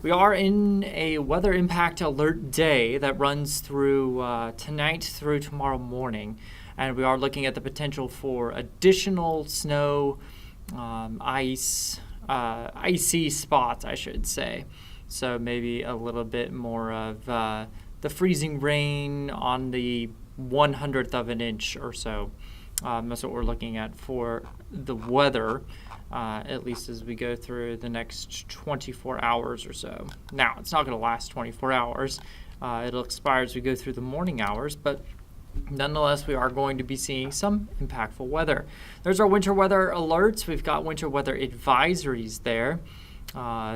We are in a weather impact alert day that runs through tonight through tomorrow morning, and we are looking at the potential for additional snow, icy spots, I should say. So maybe a little bit more of the freezing rain on the 1/100th of an inch or so. That's what we're looking at for the weather, at least as we go through the next 24 hours or so. Now, it's not going to last 24 hours. It'll expire as we go through the morning hours, but nonetheless, we are going to be seeing some impactful weather. There's our winter weather alerts. We've got winter weather advisories there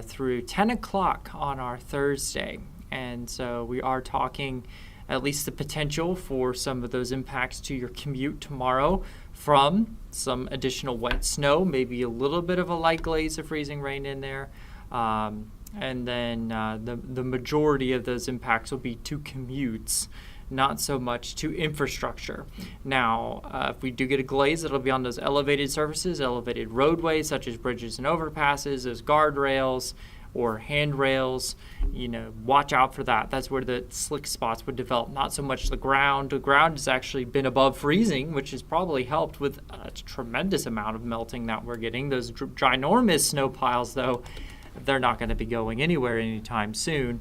through 10 o'clock on our Thursday. And so we are talking at least the potential for some of those impacts to your commute tomorrow from some additional wet snow, maybe a little bit of a light glaze of freezing rain in there. And then the majority of those impacts will be to commutes, not so much to infrastructure. Now, if we do get a glaze, it'll be on those elevated surfaces, elevated roadways such as bridges and overpasses, those guardrails or handrails. Watch out for that. That's where the slick spots would develop, not so much the ground. The ground has actually been above freezing, which has probably helped with a tremendous amount of melting that we're getting. Those ginormous snow piles, though, they're not going to be going anywhere anytime soon.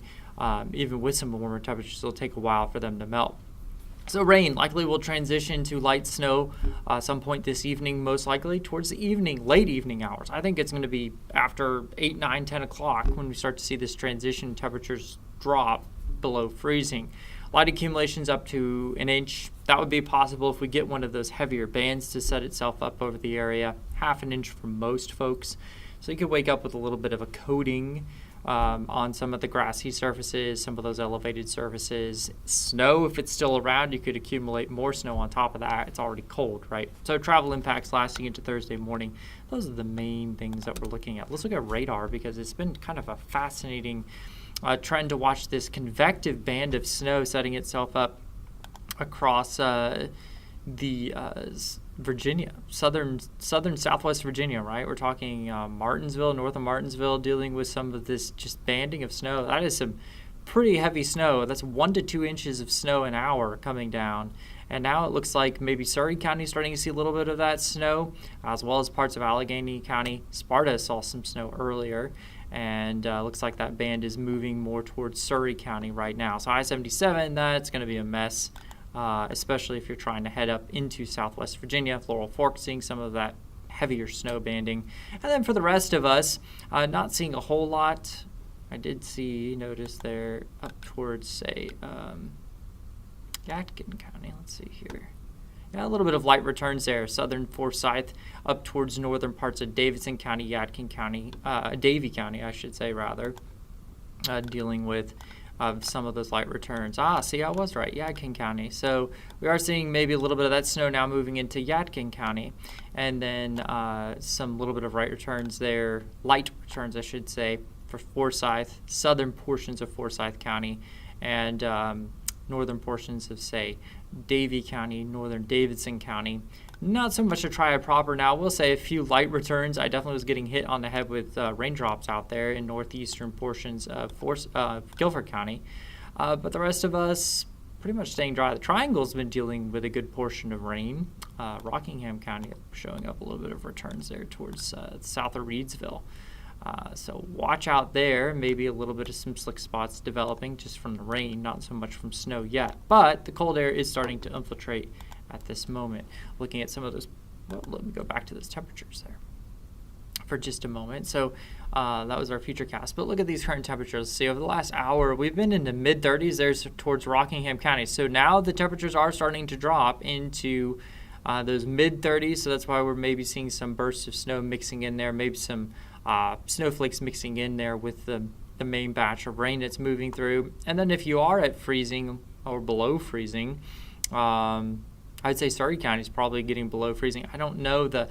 Even with some warmer temperatures, it'll take a while for them to melt. So rain likely will transition to light snow some point this evening, most likely towards the late evening hours. I think it's going to be after 8, 9, 10 o'clock when we start to see this transition, temperatures drop below freezing. Light accumulations up to an inch. That would be possible if we get one of those heavier bands to set itself up over the area. 1/2 inch for most folks. So you could wake up with a little bit of a coating on some of the grassy surfaces, some of those elevated surfaces. Snow, if it's still around, you could accumulate more snow on top of that. It's already cold, right? So travel impacts lasting into Thursday morning. Those are the main things that we're looking at. Let's look at radar because it's been kind of a fascinating trend to watch this convective band of snow setting itself up across Virginia, southern southwest Virginia, right? We're talking Martinsville, north of Martinsville, dealing with some of this just banding of snow. That is some pretty heavy snow. That's 1 to 2 inches of snow an hour coming down. And now it looks like maybe Surrey County is starting to see a little bit of that snow, as well as parts of Allegheny County. Sparta saw some snow earlier, and looks like that band is moving more towards Surrey County right now. So I-77, that's going to be a mess. Especially if you're trying to head up into southwest Virginia. Laurel Fork seeing some of that heavier snow banding. And then for the rest of us, not seeing a whole lot. I did notice there up towards, say, Yadkin County. Let's see here. Yeah, a little bit of light returns there. Southern Forsyth up towards northern parts of Davidson County, Yadkin County, Davie County, I should say, rather, dealing with some of those light returns. See, I was right, Yadkin County. So we are seeing maybe a little bit of that snow now moving into Yadkin County, and then some little bit of light returns, I should say, for Forsyth, southern portions of Forsyth County, and northern portions of, say, Davie County, northern Davidson County. Not so much a triad proper now. We'll say a few light returns. I definitely was getting hit on the head with raindrops out there in northeastern portions of Guilford County. But the rest of us pretty much staying dry. The Triangle's been dealing with a good portion of rain. Rockingham County showing up a little bit of returns there towards south of Reedsville. So watch out there. Maybe a little bit of some slick spots developing just from the rain, not so much from snow yet. But the cold air is starting to infiltrate at this moment. Looking at some of those, let me go back to those temperatures there for just a moment. So that was our future cast. But look at these current temperatures. See, over the last hour, we've been in the mid-30s there towards Rockingham County. So now the temperatures are starting to drop into those mid-30s. So that's why we're maybe seeing some bursts of snow mixing in there, maybe some snowflakes mixing in there with the main batch of rain that's moving through. And then if you are at freezing or below freezing, I'd say Surrey County is probably getting below freezing. I don't know the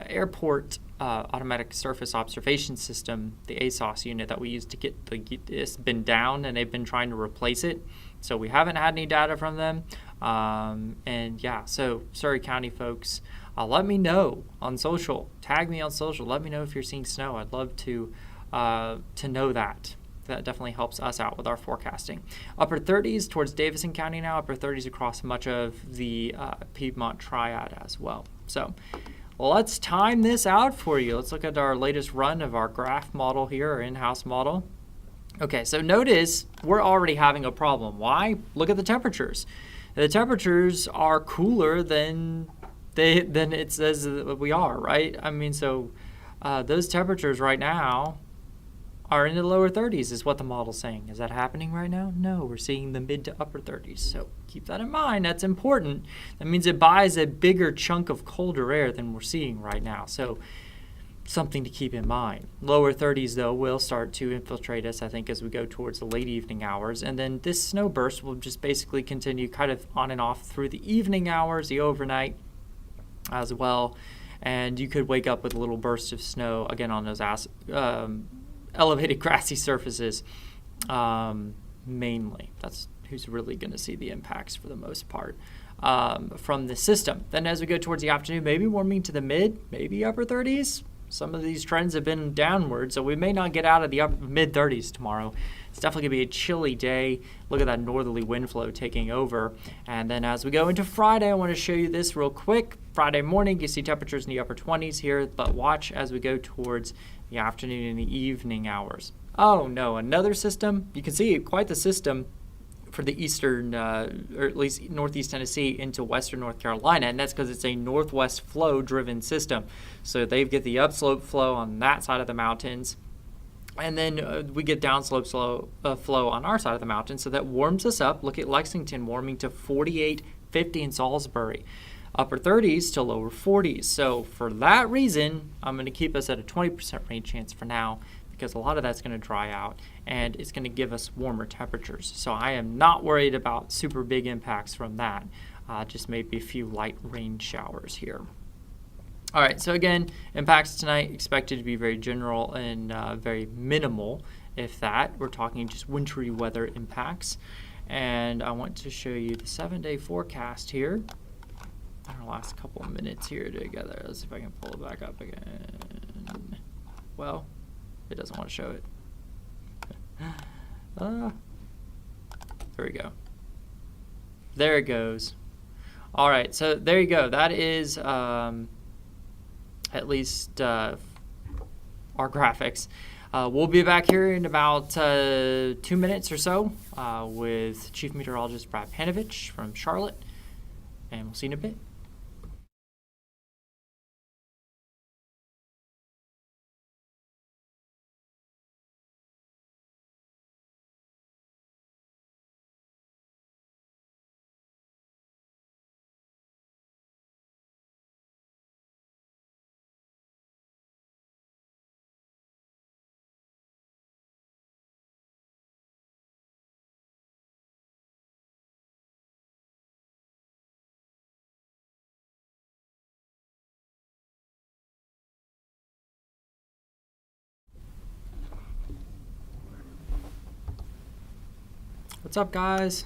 airport automatic surface observation system, the ASOS unit that we use to get it's been down, and they've been trying to replace it. So we haven't had any data from them. And yeah, so Surrey County folks, let me know on social. Tag me on social. Let me know if you're seeing snow. I'd love to know that. that definitely helps us out with our forecasting. Upper 30s towards Davison County now, upper 30s across much of the Piedmont Triad as well. So let's time this out for you. Let's look at our latest run of our graph model here, our in-house model. Okay, so notice we're already having a problem. Why? Look at the temperatures. The temperatures are cooler than it says that we are, right? I mean, so those temperatures right now are in the lower 30s is what the model's saying. Is that happening right now? No, we're seeing the mid to upper 30s. So keep that in mind. That's important. That means it buys a bigger chunk of colder air than we're seeing right now. So something to keep in mind. Lower 30s, though, will start to infiltrate us, I think, as we go towards the late evening hours. And then this snow burst will just basically continue kind of on and off through the evening hours, the overnight as well. And you could wake up with a little burst of snow, again, on those elevated grassy surfaces, mainly. That's who's really going to see the impacts for the most part from the system. Then as we go towards the afternoon, maybe warming to the mid, maybe upper 30s. Some of these trends have been downward, so we may not get out of the mid 30s tomorrow. It's definitely going to be a chilly day. Look at that northerly wind flow taking over. And then as we go into Friday, I want to show you this real quick. Friday morning, you see temperatures in the upper 20s here, but watch as we go towards the afternoon and the evening hours. Oh no, another system. You can see quite the system for the eastern, or at least northeast Tennessee into western North Carolina, and that's because it's a northwest flow driven system. So they get the upslope flow on that side of the mountains, and then we get downslope flow on our side of the mountain, so that warms us up. Look at Lexington warming to 48, 50 in Salisbury. Upper 30s to lower 40s. So for that reason, I'm going to keep us at a 20% rain chance for now, because a lot of that's going to dry out and it's going to give us warmer temperatures. So I am not worried about super big impacts from that, just maybe a few light rain showers here. All right, so again, impacts tonight expected to be very general and very minimal, if that. We're talking just wintry weather impacts. And I want to show you the 7-day forecast here. Our last couple of minutes here together. Let's see if I can pull it back up again. Well, it doesn't want to show it. There we go. There it goes. All right, so there you go. That is at least our graphics. We'll be back here in about 2 minutes or so with Chief Meteorologist Brad Panovich from Charlotte, and we'll see you in a bit. What's up, guys?